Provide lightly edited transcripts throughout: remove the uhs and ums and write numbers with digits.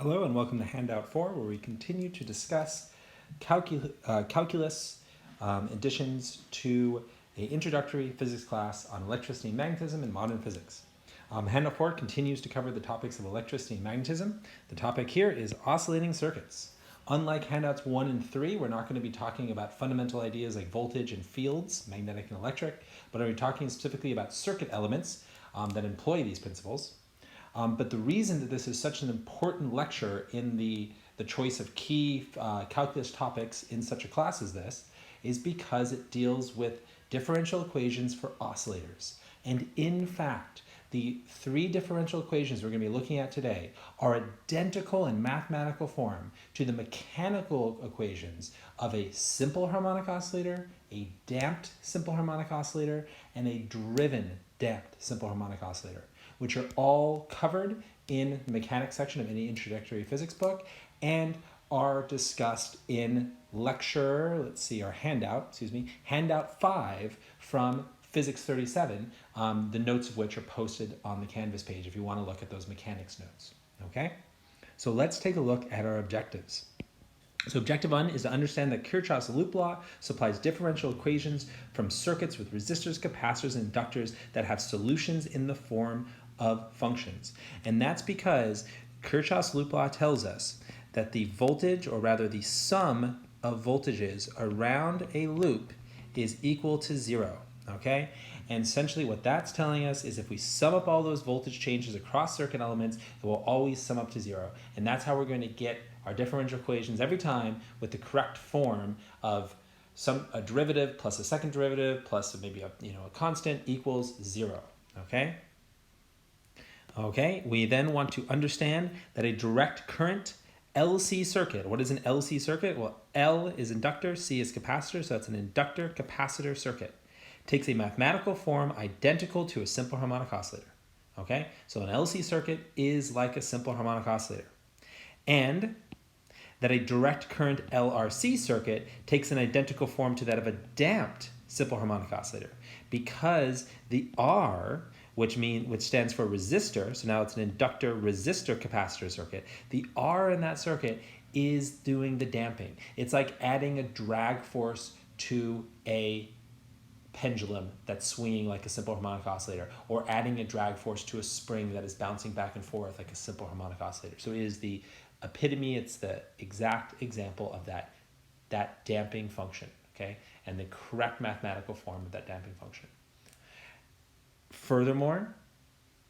Hello and welcome to Handout 4, where we continue to discuss calculus additions to an introductory physics class on electricity and magnetism in modern physics. Handout 4 continues to cover the topics of electricity and magnetism. The topic here is oscillating circuits. Unlike Handouts 1 and 3, we're not going to be talking about fundamental ideas like voltage and fields, magnetic and electric, but we're talking specifically about circuit elements that employ these principles. But the reason that this is such an important lecture in the choice of key calculus topics in such a class as this is because it deals with differential equations for oscillators. And in fact, the three differential equations we're going to be looking at today are identical in mathematical form to the mechanical equations of a simple harmonic oscillator, a damped simple harmonic oscillator, and a driven damped simple harmonic oscillator, which are all covered in the mechanics section of any introductory physics book and are discussed in handout 5 from Physics 37, the notes of which are posted on the Canvas page if you want to look at those mechanics notes, okay? So let's take a look at our objectives. So objective 1 is to understand that Kirchhoff's loop law supplies differential equations from circuits with resistors, capacitors, and inductors that have solutions in the form of functions. And that's because Kirchhoff's loop law tells us that the voltage, or rather the sum of voltages around a loop, is equal to 0, okay? And essentially what that's telling us is if we sum up all those voltage changes across circuit elements, it will always sum up to 0. And that's how we're going to get our differential equations every time with the correct form of a derivative plus a second derivative plus maybe a constant equals 0, okay? Okay, we then want to understand that a direct current LC circuit. What is an LC circuit? Well, L is inductor, C is capacitor, so that's an inductor-capacitor circuit. Takes a mathematical form identical to a simple harmonic oscillator. Okay, so an LC circuit is like a simple harmonic oscillator. And that a direct current LRC circuit takes an identical form to that of a damped simple harmonic oscillator, because the R, which stands for resistor, so now it's an inductor resistor capacitor circuit, the R in that circuit is doing the damping. It's like adding a drag force to a pendulum that's swinging like a simple harmonic oscillator, or adding a drag force to a spring that is bouncing back and forth like a simple harmonic oscillator. So it is the epitome, it's the exact example of that damping function, okay? And the correct mathematical form of that damping function. Furthermore,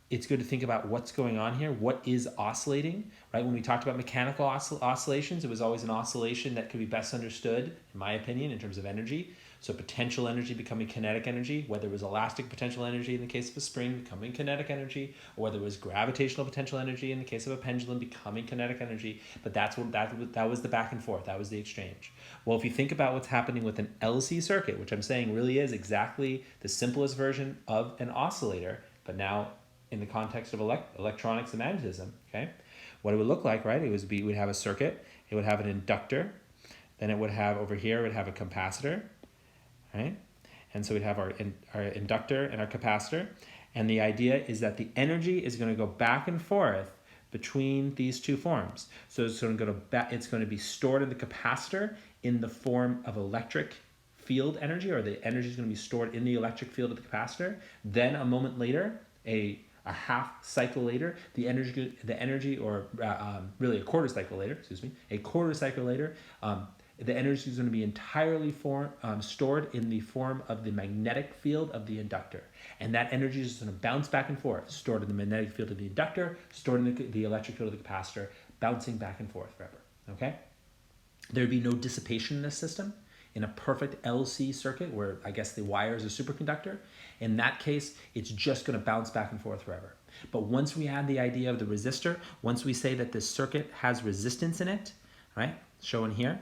it's good to think about what's going on here. What is oscillating, right? When we talked about mechanical oscillations, it was always an oscillation that could be best understood, in my opinion, in terms of energy. So potential energy becoming kinetic energy, whether it was elastic potential energy in the case of a spring becoming kinetic energy, or whether it was gravitational potential energy in the case of a pendulum becoming kinetic energy. But that was the back and forth. That was the exchange. Well, if you think about what's happening with an LC circuit, which I'm saying really is exactly the simplest version of an oscillator, but now in the context of electronics and magnetism, okay? What it would look like, right? We'd have a circuit, it would have an inductor, then it would have over here, it would have a capacitor, right? And so we'd have our inductor and our capacitor, and the idea is that the energy is going to go back and forth between these two forms. So it's going to be stored in the capacitor in the form of electric field energy, or the energy is going to be stored in the electric field of the capacitor. Then a moment later, a half cycle later, the energy, or really a quarter cycle later, the energy is going to be entirely stored in the form of the magnetic field of the inductor. And that energy is going to bounce back and forth, stored in the magnetic field of the inductor, stored in the electric field of the capacitor, bouncing back and forth forever, okay? There would be no dissipation in this system. In a perfect LC circuit, where I guess the wire is a superconductor, in that case, it's just going to bounce back and forth forever. But once we add the idea of the resistor, once we say that this circuit has resistance in it, right, shown here,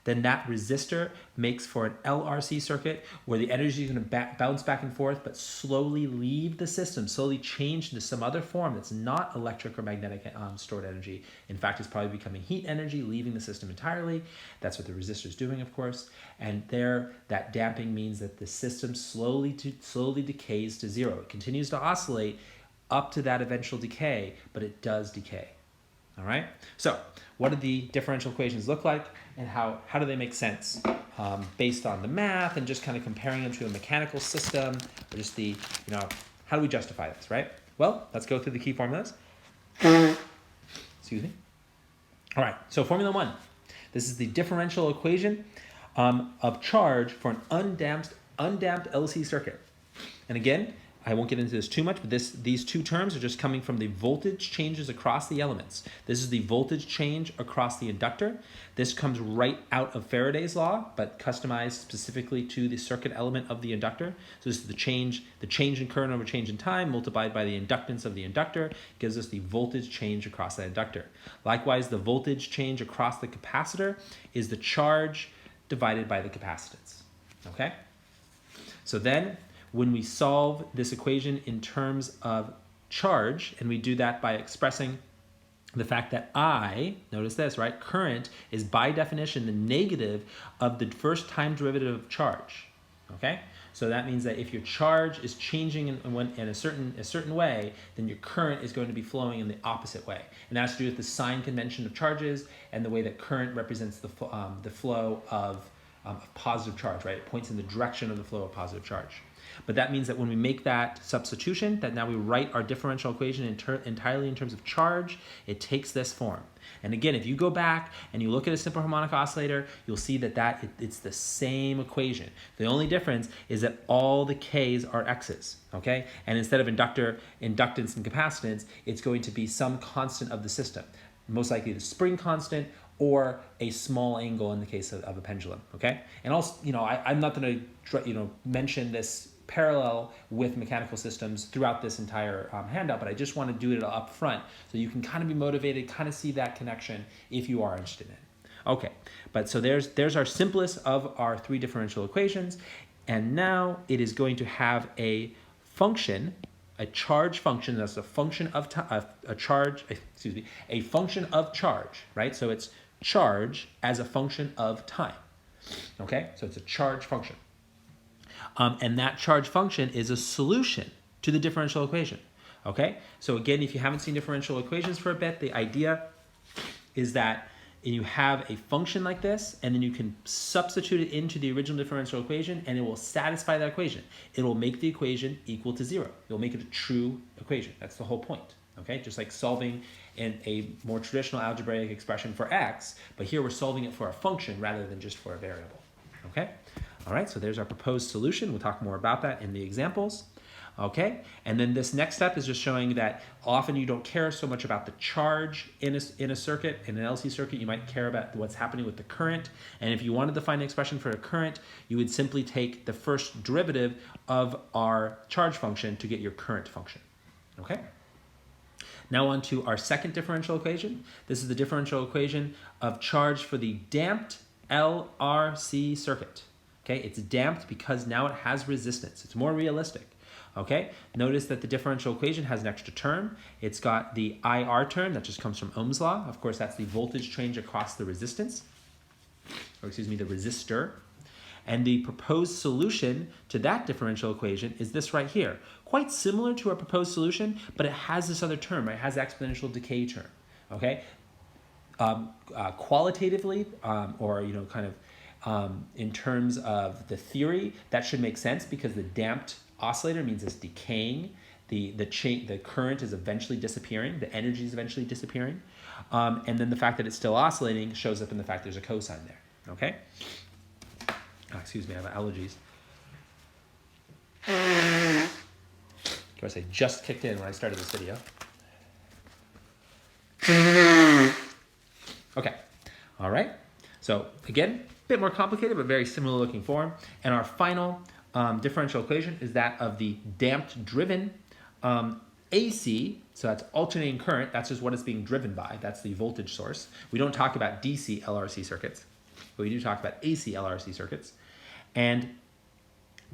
then that resistor makes for an LRC circuit where the energy is going to bounce back and forth, but slowly leave the system, slowly change into some other form that's not electric or magnetic stored energy. In fact, it's probably becoming heat energy, leaving the system entirely. That's what the resistor is doing, of course. And there, that damping means that the system slowly decays to 0. It continues to oscillate up to that eventual decay, but it does decay. All right. So what do the differential equations look like, and how do they make sense based on the math and just kind of comparing them to a mechanical system, or just the, how do we justify this, right? Well, let's go through the key formulas. Excuse me. All right. So formula 1. This is the differential equation of charge for an undamped LC circuit. And again, I won't get into this too much, but these two terms are just coming from the voltage changes across the elements. This is the voltage change across the inductor. This comes right out of Faraday's law, but customized specifically to the circuit element of the inductor. So this is the change in current over change in time multiplied by the inductance of the inductor gives us the voltage change across that inductor. Likewise, the voltage change across the capacitor is the charge divided by the capacitance. Okay? So then, when we solve this equation in terms of charge, and we do that by expressing the fact that notice this, right? Current is by definition the negative of the first time derivative of charge, okay? So that means that if your charge is changing in a certain way, then your current is going to be flowing in the opposite way. And that has to do with the sign convention of charges and the way that current represents the flow of positive charge, right? It points in the direction of the flow of positive charge. But that means that when we make that substitution, that now we write our differential equation entirely in terms of charge, it takes this form. And again, if you go back and you look at a simple harmonic oscillator, you'll see that it's the same equation. The only difference is that all the K's are X's, okay? And instead of inductance and capacitance, it's going to be some constant of the system, most likely the spring constant or a small angle in the case of a pendulum, okay? And also, I'm not going to, mention this parallel with mechanical systems throughout this entire handout, but I just want to do it up front so you can kind of be motivated, kind of see that connection if you are interested in it. Okay, but so there's our simplest of our 3 differential equations, and now it is going to have a function, a charge function that's a function of a function of charge, right? So it's charge as a function of time. Okay, so it's a charge function. And that charge function is a solution to the differential equation. Okay, so again, if you haven't seen differential equations for a bit, the idea is that you have a function like this, and then you can substitute it into the original differential equation, and it will satisfy that equation. It will make the equation equal to 0. It'll make it a true equation. That's the whole point. Okay, just like solving in a more traditional algebraic expression for x, but here we're solving it for a function rather than just for a variable. Okay, all right, so there's our proposed solution. We'll talk more about that in the examples. Okay, and then this next step is just showing that often you don't care so much about the charge in a circuit. In an LC circuit, you might care about what's happening with the current. And if you wanted to find an expression for a current, you would simply take the first derivative of our charge function to get your current function. Okay? Now on to our second differential equation. This is the differential equation of charge for the damped LRC circuit. Okay, it's damped because now it has resistance. It's more realistic. Okay, notice that the differential equation has an extra term. It's got the IR term that just comes from Ohm's law. Of course, that's the voltage change across the resistance, or excuse me, the resistor. And the proposed solution to that differential equation is this right here. Quite similar to our proposed solution, but it has this other term, right? It has the exponential decay term, okay? Qualitatively, or in terms of the theory, that should make sense because the damped oscillator means it's decaying. The current is eventually disappearing. The energy is eventually disappearing. And then the fact that it's still oscillating shows up in the fact there's a cosine there, okay? Excuse me, I have allergies. Of course, I just kicked in when I started this video. Okay, all right. So again, a bit more complicated, but very similar looking form. And our final differential equation is that of the damped driven AC, so that's alternating current. That's just what it's being driven by. That's the voltage source. We don't talk about DC LRC circuits, but we do talk about AC LRC circuits. And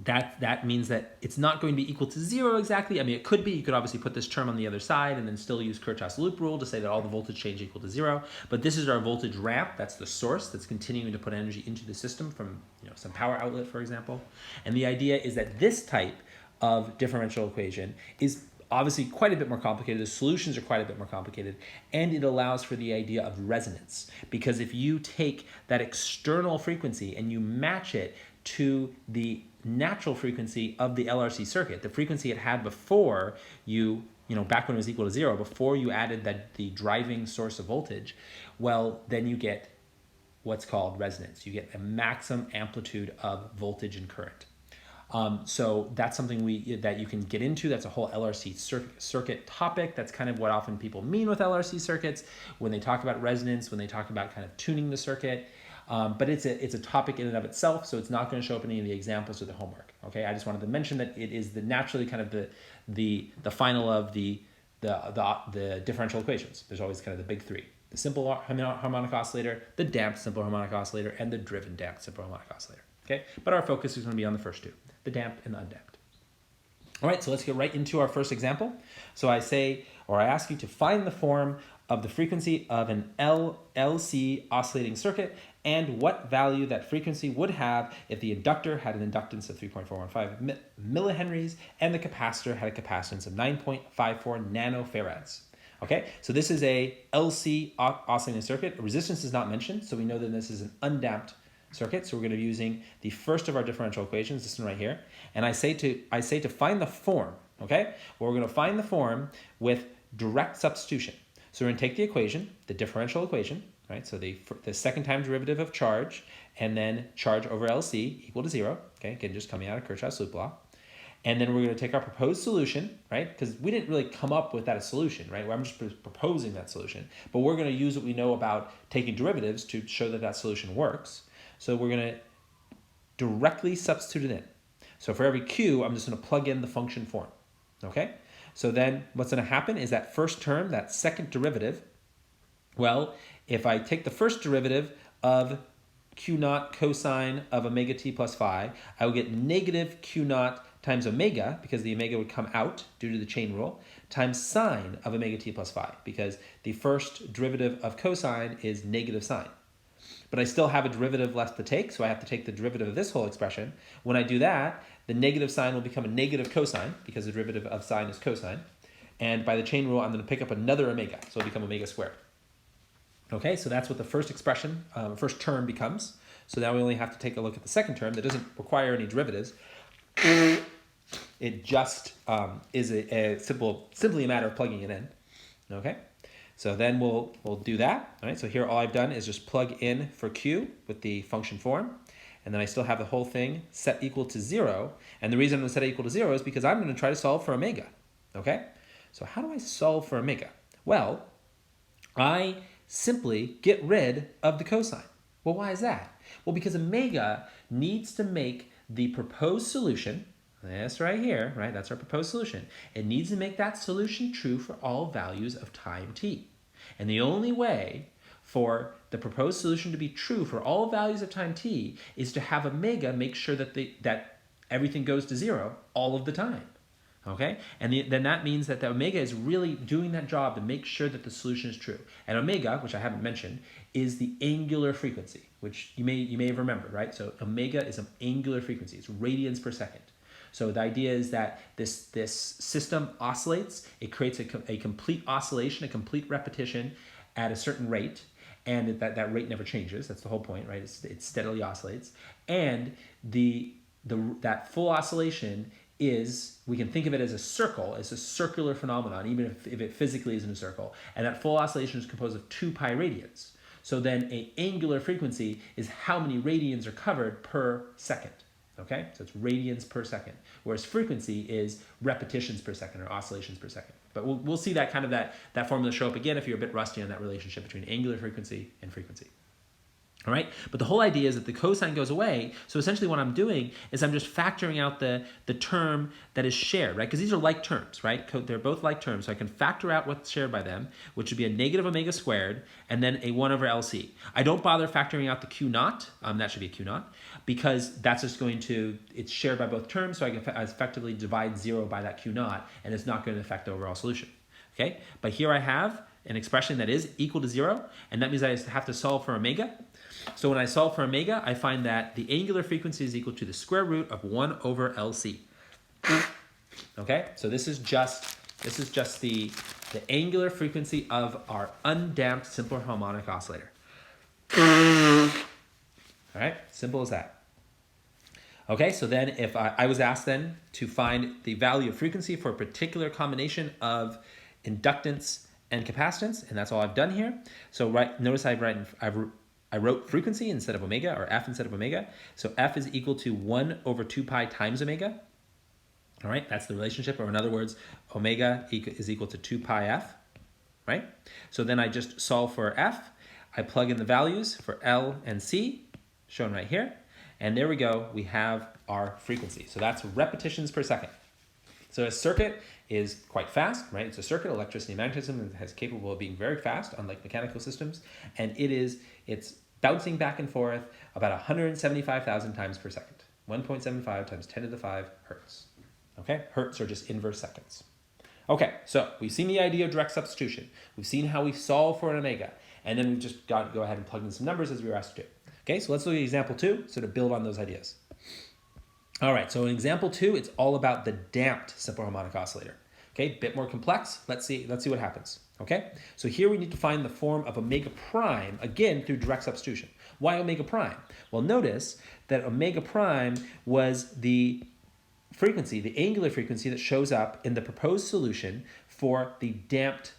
that means that it's not going to be equal to 0 exactly. I mean, it could be. You could obviously put this term on the other side and then still use Kirchhoff's loop rule to say that all the voltage change equal to 0. But this is our voltage ramp. That's the source that's continuing to put energy into the system from some power outlet, for example. And the idea is that this type of differential equation is obviously quite a bit more complicated. The solutions are quite a bit more complicated, and it allows for the idea of resonance, because if you take that external frequency and you match it to the natural frequency of the LRC circuit, the frequency it had before back when it was equal to 0, before you added the driving source of voltage, well, then you get what's called resonance. You get a maximum amplitude of voltage and current. So that's something that you can get into. That's a whole LRC circuit topic. That's kind of what often people mean with LRC circuits when they talk about resonance, when they talk about kind of tuning the circuit. But it's a topic in and of itself, so it's not going to show up in any of the examples or the homework. Okay, I just wanted to mention that it is naturally kind of the final of the differential equations. There's always kind of the big three: the simple harmonic oscillator, the damped simple harmonic oscillator, and the driven damped simple harmonic oscillator. Okay, but our focus is going to be on the first two, the damped and the undamped. All right, so let's get right into our first example. So I ask you to find the form of the frequency of an LC oscillating circuit and what value that frequency would have if the inductor had an inductance of 3.415 millihenries and the capacitor had a capacitance of 9.54 nanofarads. Okay, so this is a LC oscillating circuit. Resistance is not mentioned, so we know that this is an undamped circuit. So we're going to be using the first of our differential equations, this one right here. And I say to find the form, okay? Well, we're going to find the form with direct substitution. So we're going to take the equation, the differential equation, right? So the second time derivative of charge and then charge over LC equal to 0, okay? Again, just coming out of Kirchhoff's loop law. And then we're going to take our proposed solution, right? Because we didn't really come up with that solution, right? I'm just proposing that solution. But we're going to use what we know about taking derivatives to show that that solution works. So we're going to directly substitute it in. So for every Q, I'm just going to plug in the function form, okay? So then what's going to happen is that first term, that second derivative, well, if I take the first derivative of Q naught cosine of omega t plus phi, I will get negative Q naught times omega, because the omega would come out due to the chain rule, times sine of omega t plus phi, because the first derivative of cosine is negative sine. But I still have a derivative left to take, so I have to take the derivative of this whole expression. When I do that, the negative sign will become a negative cosine, because the derivative of sine is cosine. And by the chain rule, I'm going to pick up another omega, so it'll become omega squared. Okay, so that's what the first expression, first term becomes. So now we only have to take a look at the second term that doesn't require any derivatives. It just is simply a matter of plugging it in. Okay, so then we'll do that. All right, so here all I've done is just plug in for Q with the function form. And then I still have the whole thing set equal to 0. And the reason I'm going to set it equal to 0 is because I'm going to try to solve for omega. Okay? So how do I solve for omega? Well, I simply get rid of the cosine. Well, why is that? Well, because omega needs to make the proposed solution, this right here, right? That's our proposed solution. It needs to make that solution true for all values of time t. And the only way for the proposed solution to be true for all values of time t is to have omega make sure that everything goes to 0 all of the time. Okay? And then that means that the omega is really doing that job to make sure that the solution is true. And omega, which I haven't mentioned, is the angular frequency, which you may have remembered, right? So omega is an angular frequency. It's radians per second. So the idea is that this system oscillates. It creates a complete oscillation, a complete repetition at a certain rate. And that rate never changes. That's the whole point, right? It steadily oscillates. And that full oscillation is, we can think of it as a circle. It's a circular phenomenon, even if it physically isn't a circle. And that full oscillation is composed of 2 pi radians. So then an angular frequency is how many radians are covered per second. Okay? So it's radians per second. Whereas frequency is repetitions per second or oscillations per second. But we'll see that kind of that formula show up again if you're a bit rusty on that relationship between angular frequency and frequency. All right, but the whole idea is that the cosine goes away. So essentially what I'm doing is I'm just factoring out the term that is shared, right? Because these are like terms, right? They're both like terms. So I can factor out what's shared by them, which would be a negative omega squared, and then a 1 over LC. I don't bother factoring out the Q naught. That should be a Q naught, because that's just it's shared by both terms, so I can effectively divide 0 by that Q naught, and it's not going to affect the overall solution. Okay, but here I have an expression that is equal to 0, and that means I have to solve for omega. So when I solve for omega, I find that the angular frequency is equal to the square root of 1 over LC. Okay, so this is just This is just the angular frequency of our undamped simple harmonic oscillator. All right, simple as that. Okay, so then if I was asked then to find the value of frequency for a particular combination of inductance and capacitance, and that's all I've done here. So notice I wrote frequency instead of omega, or F instead of omega. So F is equal to 1 over 2 pi times omega. All right, that's the relationship, or in other words, omega is equal to 2 pi F, right? So then I just solve for F. I plug in the values for L and C, shown right here. And there we go, we have our frequency. So that's repetitions per second. So a circuit is quite fast, right? It's a circuit, electricity and magnetism is capable of being very fast, unlike mechanical systems. And it's bouncing back and forth about 175,000 times per second. 1.75 times 10 to the 5 hertz. Okay, hertz are just inverse seconds. Okay, so we've seen the idea of direct substitution. We've seen how we solve for an omega. And then we've just got to go ahead and plug in some numbers as we were asked to do. Okay, so let's look at example 2, so to build on those ideas. All right, so in example 2, it's all about the damped simple harmonic oscillator. Okay, bit more complex. Let's see what happens. Okay, so here we need to find the form of omega prime, again, through direct substitution. Why omega prime? Well, notice that omega prime was the frequency, the angular frequency that shows up in the proposed solution for the damped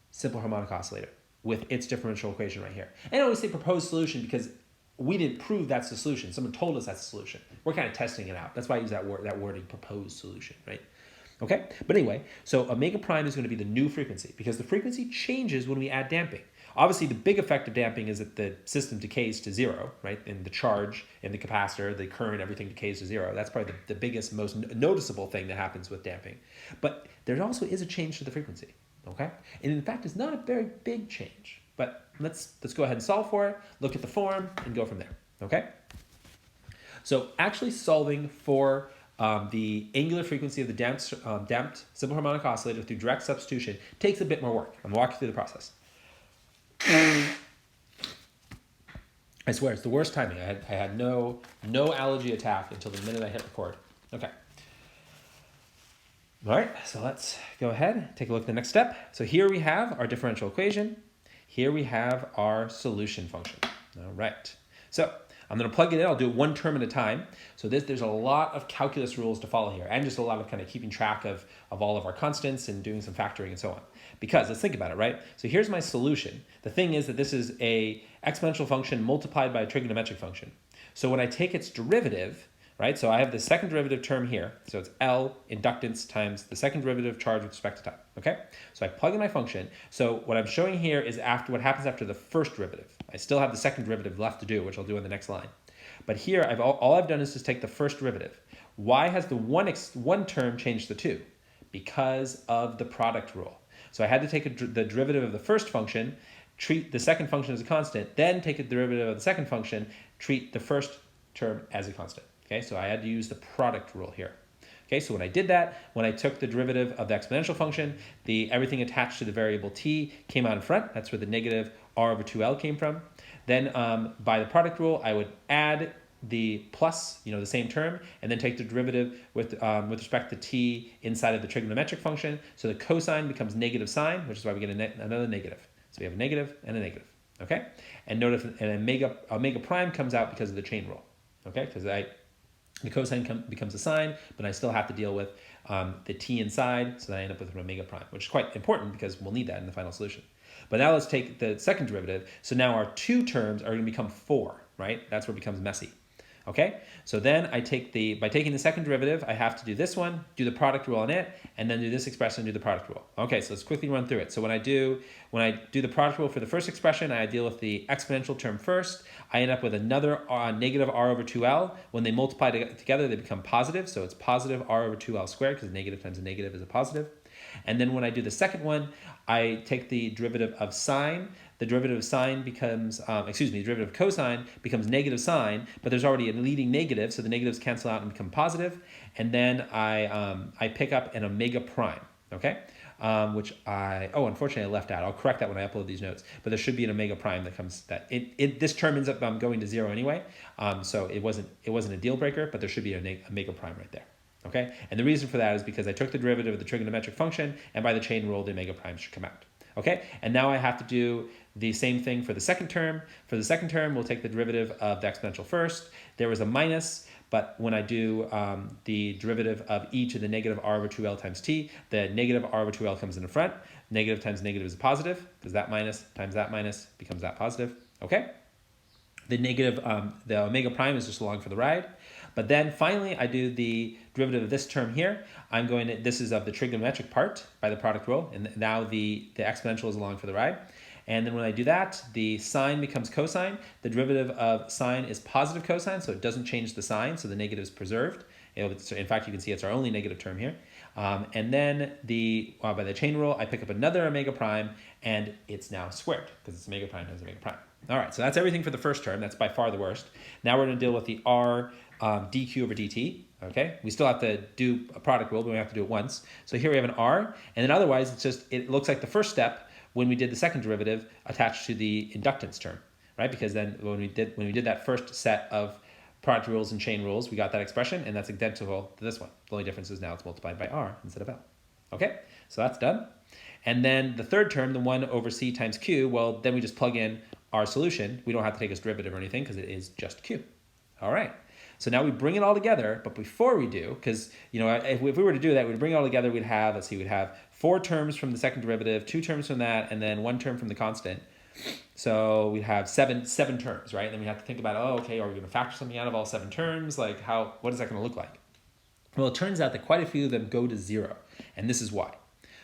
simple harmonic oscillator with its differential equation right here. And I always say proposed solution because we didn't prove that's the solution. Someone told us that's the solution. We're kind of testing it out. That's why I use that wording, proposed solution, right? Okay, but anyway, so omega prime is going to be the new frequency because the frequency changes when we add damping. Obviously, the big effect of damping is that the system decays to 0, right? And the charge in the capacitor, the current, everything decays to 0. That's probably the biggest, most noticeable thing that happens with damping. But there also is a change to the frequency, okay? And in fact, it's not a very big change. But let's go ahead and solve for it, look at the form, and go from there, okay? So actually solving for the angular frequency of the damped simple harmonic oscillator through direct substitution takes a bit more work. I'm walking through the process. I swear, it's the worst timing. I had no allergy attack until the minute I hit record. Okay. All right, so let's go ahead, take a look at the next step. So here we have our differential equation. Here we have our solution function. All right, so I'm going to plug it in. I'll do it one term at a time. So there's a lot of calculus rules to follow here, and just a lot of kind of keeping track of all of our constants and doing some factoring and so on. Because let's think about it, right? So here's my solution. The thing is that this is a exponential function multiplied by a trigonometric function. So when I take its derivative, right? So I have the second derivative term here. So it's L inductance times the second derivative charge with respect to time, okay? So I plug in my function. So what I'm showing here is after what happens after the first derivative. I still have the second derivative left to do, which I'll do on the next line. But here, all I've done is just take the first derivative. Why has the one term changed to 2? Because of the product rule. So I had to take the derivative of the first function, treat the second function as a constant, then take a derivative of the second function, treat the first term as a constant. Okay, so I had to use the product rule here. Okay, so when I did that, when I took the derivative of the exponential function, everything attached to the variable t came out in front. That's where the negative r over 2l came from. Then by the product rule, I would add the plus, the same term, and then take the derivative with respect to t inside of the trigonometric function. So the cosine becomes negative sine, which is why we get another negative. So we have a negative and a negative. Okay, and notice an omega prime comes out because of the chain rule. Okay, because the cosine becomes a sine, but I still have to deal with the t inside, so then I end up with an omega prime, which is quite important because we'll need that in the final solution. But now let's take the second derivative. So now our two terms are going to become 4, right? That's where it becomes messy. Okay, so then by taking the second derivative, I have to do this one, do the product rule on it, and then do this expression, do the product rule. Okay, so let's quickly run through it. So when I do the product rule for the first expression, I deal with the exponential term first. I end up with another negative r over 2l. When they multiply together, they become positive. So it's positive r over 2l squared because negative times a negative is a positive. And then when I do the second one, I take the derivative of sine. The derivative of sine becomes, the derivative of cosine becomes negative sine, but there's already a leading negative, so the negatives cancel out and become positive. And then I pick up an omega prime, okay? Which unfortunately I left out. I'll correct that when I upload these notes. But there should be an omega prime that comes, this term ends up going to 0 anyway. So it wasn't a deal breaker, but there should be an omega prime right there. Okay, and the reason for that is because I took the derivative of the trigonometric function, and by the chain rule, the omega prime should come out. Okay, and now I have to do the same thing for the second term. For the second term, we'll take the derivative of the exponential first. There was a minus, but when I do the derivative of e to the negative r over 2l times t, the negative r over 2l comes in the front. Negative times negative is a positive, because that minus times that minus becomes that positive. Okay, the negative, the omega prime is just along for the ride. But then finally, I do the derivative of this term here. I'm going to, this is of the trigonometric part by the product rule, and now the exponential is along for the ride. And then when I do that, the sine becomes cosine. The derivative of sine is positive cosine, so it doesn't change the sign, so the negative is preserved. In fact, you can see it's our only negative term here. And then by the chain rule, I pick up another omega prime, and it's now squared, because it's omega prime times omega prime. All right, so that's everything for the first term. That's by far the worst. Now we're going to deal with the r dq over dt. Okay, we still have to do a product rule, but we have to do it once. So here we have an r, and then otherwise it looks like the first step when we did the second derivative attached to the inductance term, right? Because then when we did that first set of product rules and chain rules, we got that expression, and that's identical to this one. The only difference is now it's multiplied by r instead of l. Okay, so that's done. And then the third term, the 1 over c times q, well, then we just plug in our solution. We don't have to take its derivative or anything because it is just q. All right. So now we bring it all together, but before we do, because if we were to do that, we'd bring it all together, we'd have 4 terms from the second derivative, 2 terms from that, and then 1 term from the constant. So we'd have seven terms, right? And then we have to think about, are we going to factor something out of all 7 terms? Like what is that going to look like? Well, it turns out that quite a few of them go to 0, and this is why.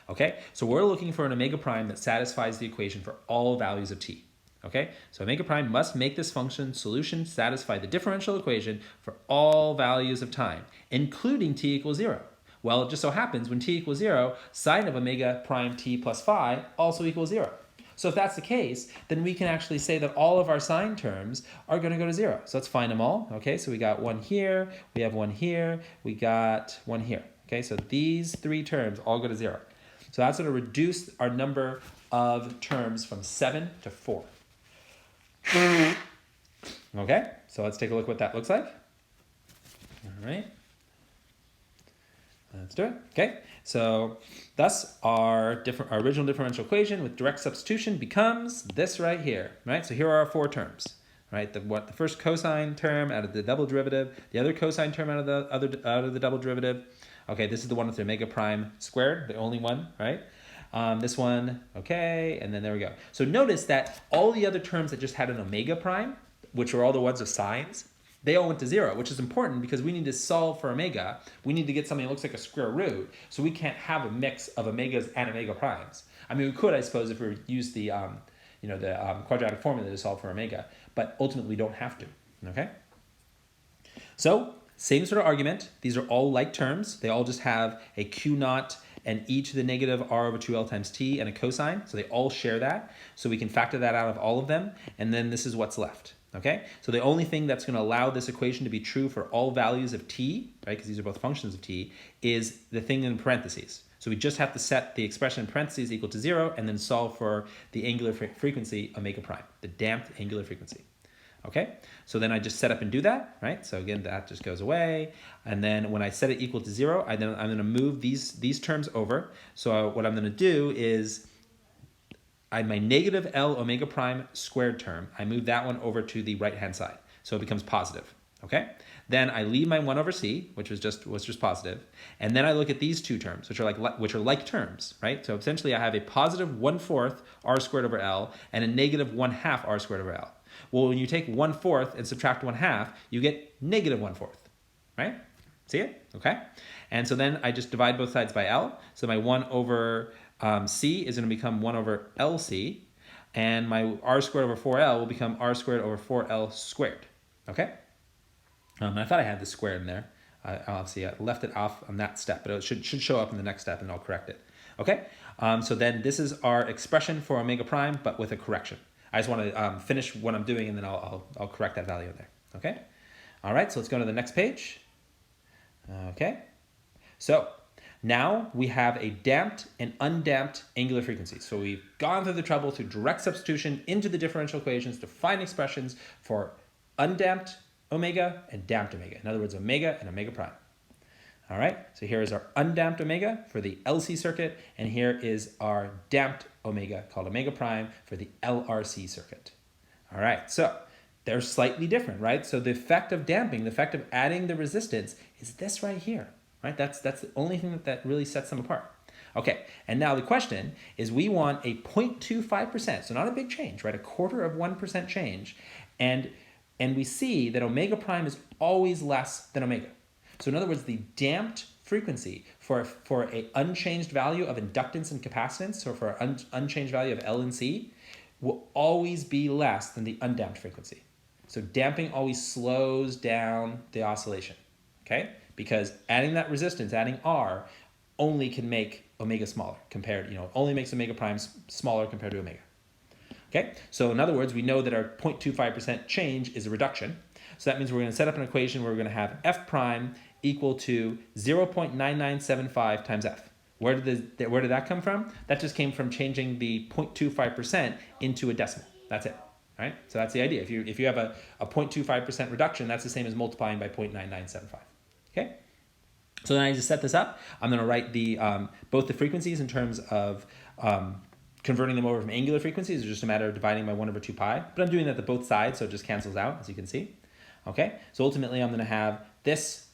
Okay, so we're looking for an omega prime that satisfies the equation for all values of t. Okay, so omega prime must make this function solution satisfy the differential equation for all values of time, including t equals 0. Well, it just so happens when t equals 0, sine of omega prime t plus phi also equals 0. So if that's the case, then we can actually say that all of our sine terms are going to go to 0. So let's find them all. Okay, so we got 1 here, we have 1 here, we got 1 here. Okay, so these 3 terms all go to 0. So that's going to reduce our number of terms from 7 to 4. Okay, so let's take a look what that looks like. All right. Let's do it. Okay, so thus our original differential equation with direct substitution becomes this right here, right? So here are our 4 terms, right? The first cosine term out of the double derivative, the other cosine term out of the double derivative. Okay, this is the one with the omega prime squared, the only one, right? This one, okay, and then there we go. So notice that all the other terms that just had an omega prime, which were all the ones of sines, they all went to 0, which is important because we need to solve for omega. We need to get something that looks like a square root, so we can't have a mix of omegas and omega primes. I mean, we could, I suppose, if we use the quadratic formula to solve for omega, but ultimately we don't have to, okay? So, same sort of argument. These are all like terms. They all just have a q naught and e to the negative r over 2l times t and a cosine. So they all share that. So we can factor that out of all of them. And then this is what's left. Okay? So the only thing that's going to allow this equation to be true for all values of t, right, because these are both functions of t, is the thing in parentheses. So we just have to set the expression in parentheses equal to 0 and then solve for the angular frequency omega prime, the damped angular frequency. Okay, so then I just set up and do that, right? So again, that just goes away. And then when I set it equal to 0, I'm going to move these terms over. So what I'm going to do is my negative L omega prime squared term, I move that one over to the right-hand side. So it becomes positive, okay? Then I leave my 1 over c, which was just positive. And then I look at these 2 terms, which are like terms, right? So essentially I have a positive 1/4 r squared over L and a negative 1/2 r squared over L. Well, when you take 1/4 and subtract 1/2, you get negative 1/4, right? See it? Okay. And so then I just divide both sides by L. So my 1 over c is going to become 1 over LC. And my r squared over 4L will become r squared over 4L squared. Okay? I thought I had the square in there. Obviously, I left it off on that step, but it should show up in the next step, and I'll correct it. Okay? So then this is our expression for omega prime, but with a correction. I just want to finish what I'm doing, and then I'll correct that value in there. Okay? All right, so let's go to the next page. Okay? So now we have a damped and undamped angular frequency. So we've gone through the trouble through direct substitution into the differential equations to find expressions for undamped omega and damped omega. In other words, omega and omega prime. All right, so here is our undamped omega for the LC circuit, and here is our damped omega called omega prime for the LRC circuit. All right, so they're slightly different, right? So the effect of damping, the effect of adding the resistance is this right here, right? That's the only thing that really sets them apart. Okay, and now the question is we want a 0.25%, so not a big change, right? A 1/4% change, and we see that omega prime is always less than omega. So in other words, the damped frequency for a unchanged value of inductance and capacitance, or for an unchanged value of L and C, will always be less than the undamped frequency. So damping always slows down the oscillation, okay? Because adding that resistance, adding R, only can make omega smaller compared, only makes omega prime smaller compared to omega. Okay, so in other words, we know that our 0.25% change is a reduction. So that means we're going to set up an equation where we're going to have F prime equal to 0.9975 times F. Where did that come from? That just came from changing the 0.25% into a decimal. That's it. Right? So that's the idea. If you have a 0.25% reduction, that's the same as multiplying by 0.9975. Okay? So then I just set this up. I'm going to write the both the frequencies in terms of converting them over from angular frequencies. It's just a matter of dividing by 1/2 pi. But I'm doing that to both sides, so it just cancels out, as you can see. Okay? So ultimately, I'm going to have this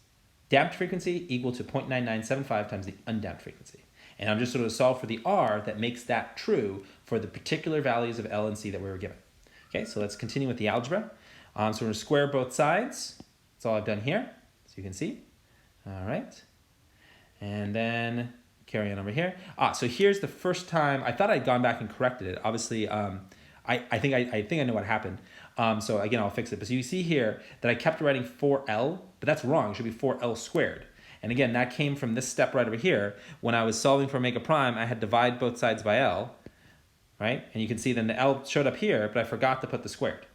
damped frequency equal to 0.9975 times the undamped frequency. And I'm just going to solve for the R that makes that true for the particular values of L and C that we were given. Okay, so let's continue with the algebra. So we're going to square both sides. That's all I've done here, so you can see. All right. And then carry on over here. So here's the first time. I thought I'd gone back and corrected it. Obviously, I think I know what happened. So again, I'll fix it. But so you see here that I kept writing 4L, but that's wrong. It should be 4L squared. And again, that came from this step right over here. When I was solving for omega prime, I had divide both sides by L, right? And you can see then the L showed up here, but I forgot to put the squared.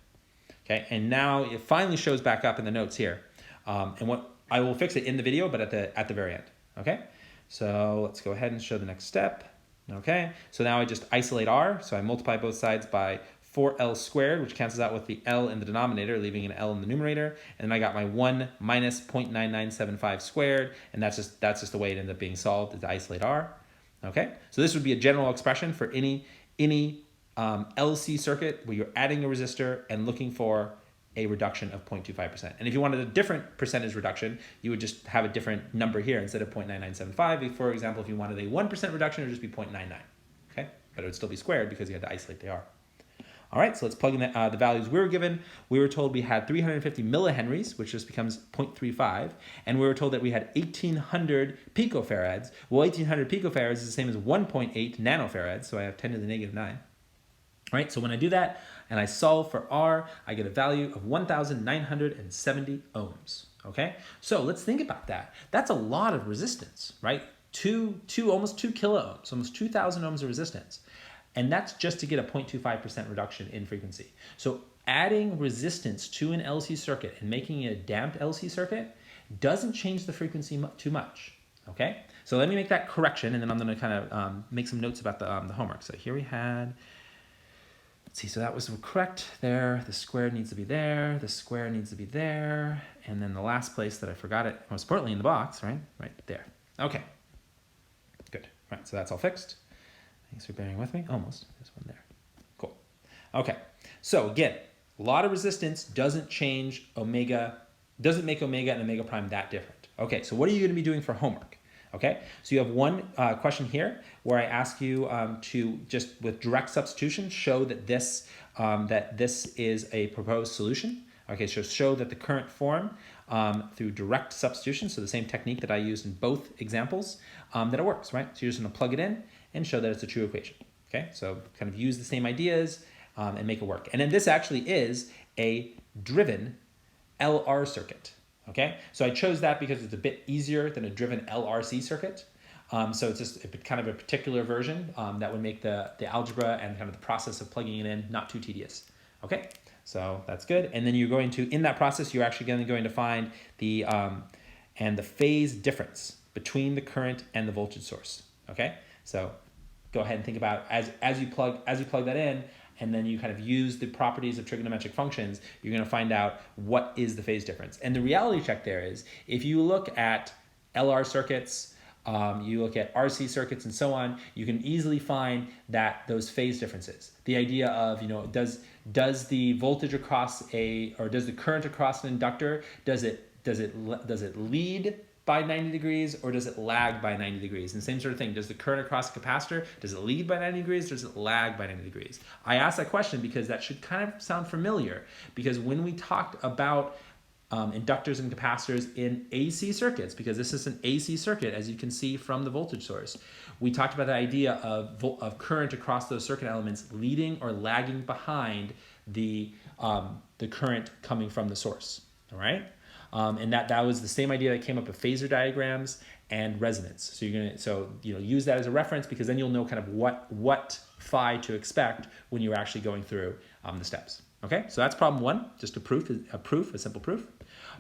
Okay, and now it finally shows back up in the notes here. And what I will fix it in the video, but at the very end. Okay, so let's go ahead and show the next step. Okay, so now I just isolate R. So I multiply both sides by 4L squared, which cancels out with the L in the denominator, leaving an L in the numerator. And then I got my 1 minus 0.9975 squared, and that's just the way it ended up being solved, is to isolate R. Okay, so this would be a general expression for any LC circuit where you're adding a resistor and looking for a reduction of 0.25%. And if you wanted a different percentage reduction, you would just have a different number here instead of 0.9975. For example, if you wanted a 1% reduction, it would just be 0.99. Okay, but it would still be squared because you had to isolate the R. All right, so let's plug in the values we were given. We were told we had 350 millihenries, which just becomes 0.35, and we were told that we had 1,800 picofarads. Well, 1,800 picofarads is the same as 1.8 nanofarads, so I have 10 to the negative 9. All right, so when I do that and I solve for R, I get a value of 1,970 ohms. Okay, so let's think about that. That's a lot of resistance, right? Almost 2 kilo ohms, almost 2,000 ohms of resistance. And that's just to get a 0.25% reduction in frequency. So adding resistance to an LC circuit and making it a damped LC circuit doesn't change the frequency too much. Okay, so let me make that correction, and then I'm going to kind of make some notes about the homework. So here we had, let's see, so that was correct there. The square needs to be there. The square needs to be there. And then the last place that I forgot it, most importantly in the box, right there. Okay, good. Right, so that's all fixed. Thanks for bearing with me. Almost. There's one there. Cool. Okay. So again, a lot of resistance doesn't change omega, doesn't make omega and omega prime that different. Okay. So what are you going to be doing for homework? Okay. So you have one question here where I ask you to just with direct substitution show that this is a proposed solution. Okay. So show that the current form through direct substitution, so the same technique that I used in both examples, that it works, right? So you're just going to plug it in and show that it's a true equation. Okay, so kind of use the same ideas and make it work. And then this actually is a driven LR circuit. Okay, so I chose that because it's a bit easier than a driven LRC circuit. So it's just kind of a particular version that would make the algebra and kind of the process of plugging it in not too tedious. Okay, so that's good. And then you're going to, in that process, you're actually going to find the phase difference between the current and the voltage source. Okay, so go ahead and think about as you plug that in, and then you kind of use the properties of trigonometric functions, you're going to find out what is the phase difference. And the reality check there is, if you look at LR circuits, you look at RC circuits and so on, you can easily find that those phase differences. The idea of, does the voltage across or does the current across an inductor, does it lead by 90 degrees or does it lag by 90 degrees? And same sort of thing, does the current across a capacitor, does it lead by 90 degrees or does it lag by 90 degrees? I asked that question because that should kind of sound familiar, because when we talked about inductors and capacitors in AC circuits, because this is an AC circuit, as you can see from the voltage source, we talked about the idea of current across those circuit elements leading or lagging behind the current coming from the source, all right? And that was the same idea that came up with phasor diagrams and resonance. So you're gonna use that as a reference, because then you'll know kind of what phi to expect when you're actually going through the steps. Okay, so that's problem one, just a simple proof.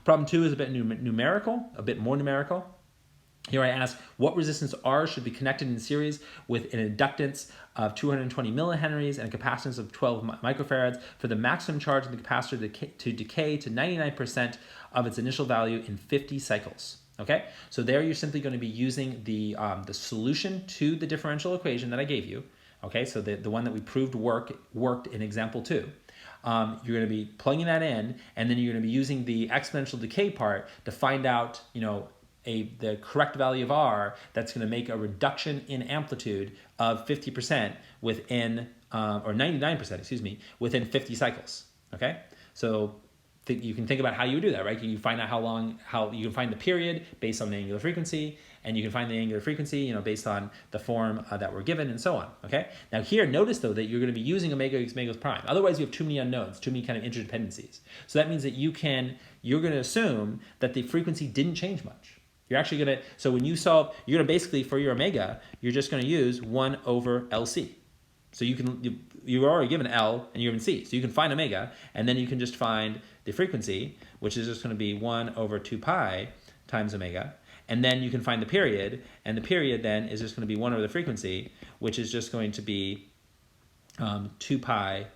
Problem two is a bit numerical, a bit more numerical. Here I ask, what resistance R should be connected in series with an inductance of 220 millihenries and a capacitance of 12 microfarads for the maximum charge in the capacitor to decay to 99% of its initial value in 50 cycles. Okay, so there you're simply going to be using the solution to the differential equation that I gave you. Okay, so the one that we proved worked in example 2. You're going to be plugging that in, and then you're going to be using the exponential decay part to find out, the correct value of R that's going to make a reduction in amplitude of 50% within, or 99%, within 50 cycles. Okay, so you can think about how you would do that, right? You find out how you can find the period based on the angular frequency, and you can find the angular frequency, based on the form that we're given, and so on. Okay. Now here, notice though that you're going to be using omega equals omega prime. Otherwise, you have too many unknowns, too many kind of interdependencies. So that means that you're going to assume that the frequency didn't change much. You're actually going to, so when you solve, you're going to basically, for your omega, you're just going to use 1 over LC. So you're already given L and you're given C. So you can find omega, and then you can just find the frequency, which is just going to be 1 over 2 pi times omega. And then you can find the period, and the period then is just going to be 1 over the frequency, which is just going to be 2 pi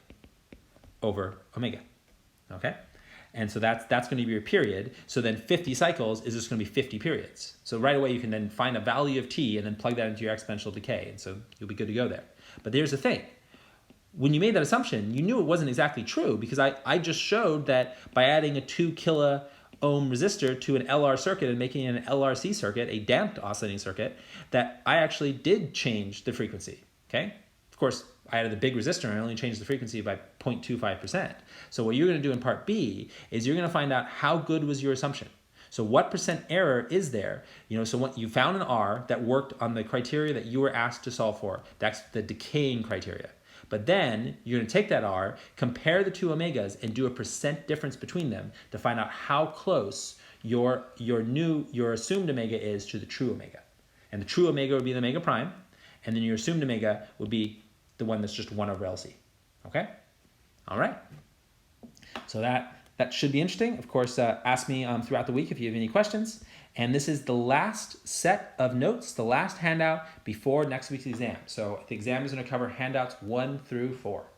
over omega. Okay? And so that's going to be your period. So then 50 cycles is just going to be 50 periods. So right away you can then find a value of t and then plug that into your exponential decay. And so you'll be good to go there. But there's the thing. When you made that assumption, you knew it wasn't exactly true, because I just showed that by adding a 2 kilo ohm resistor to an LR circuit and making it an LRC circuit, a damped oscillating circuit, that I actually did change the frequency. Okay? Of course, I added the big resistor and I only changed the frequency by 0.25%. So what you're going to do in part B is you're going to find out how good was your assumption. So what percent error is there? So what you found an R that worked on the criteria that you were asked to solve for. That's the decaying criteria. But then you're going to take that R, compare the two omegas, and do a percent difference between them to find out how close your assumed omega is to the true omega. And the true omega would be the omega prime, and then your assumed omega would be the one that's just 1 over LC. Okay? All right. So that should be interesting. Of course, ask me throughout the week if you have any questions. And this is the last set of notes, the last handout before next week's exam. So the exam is going to cover handouts 1 through 4.